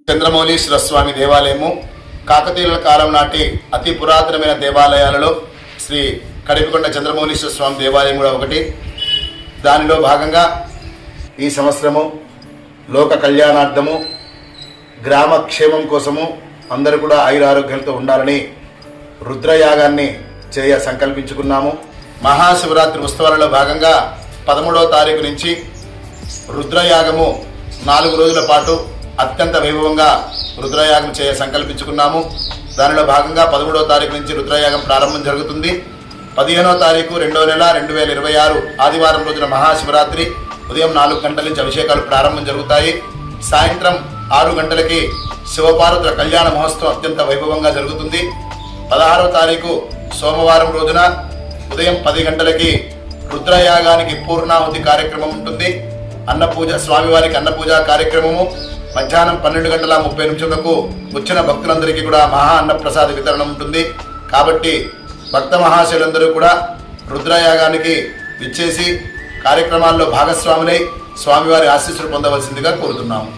చంద్రమౌళీశ్వర స్వామి దేవాలయము కాకతీయుల కాలం నాటి అతి పురాతనమైన దేవాలయాలలో శ్రీ కడిపికొండ చంద్రమౌళీశ్వర స్వామి దేవాలయం కూడా ఒకటి. దానిలో భాగంగా ఈ సంవత్సరము లోక కళ్యాణార్థము గ్రామ క్షేమం కోసము అందరూ కూడా ఆయురారోగ్యాలతో ఉండాలని రుద్రయాగాన్ని చేయ సంకల్పించుకున్నాము. మహాశివరాత్రి ఉత్సవాలలో భాగంగా 13వ తారీఖు నుంచి రుద్రయాగము 4 రోజుల పాటు అత్యంత వైభవంగా రుద్రయాగం చేయ సంకల్పించుకున్నాము. దానిలో భాగంగా 13వ తారీఖు నుంచి రుద్రయాగం ప్రారంభం జరుగుతుంది. 15వ తారీఖు 2వ నెల 2026 ఆదివారం రోజున మహాశివరాత్రి ఉదయం 4 గంటల నుంచి అభిషేకాలు ప్రారంభం జరుగుతాయి. సాయంత్రం 6 గంటలకి శివపార్వతుల కళ్యాణ మహోత్సవం అత్యంత వైభవంగా జరుగుతుంది. 16వ తారీఖు సోమవారం రోజున ఉదయం 10 గంటలకి రుద్రయాగానికి పూర్ణాహుతి కార్యక్రమం ఉంటుంది. అన్నపూజ, స్వామివారికి అన్నపూజ కార్యక్రమము మధ్యాహ్నం 12:30 వచ్చిన భక్తులందరికీ కూడా మహా అన్నప్రసాద వితరణ ఉంటుంది. కాబట్టి భక్త మహాశయులందరూ కూడా రుద్రయాగానికి విచ్చేసి కార్యక్రమాల్లో భాగస్వాములై స్వామివారి ఆశీస్సులు పొందవలసిందిగా కోరుతున్నాము.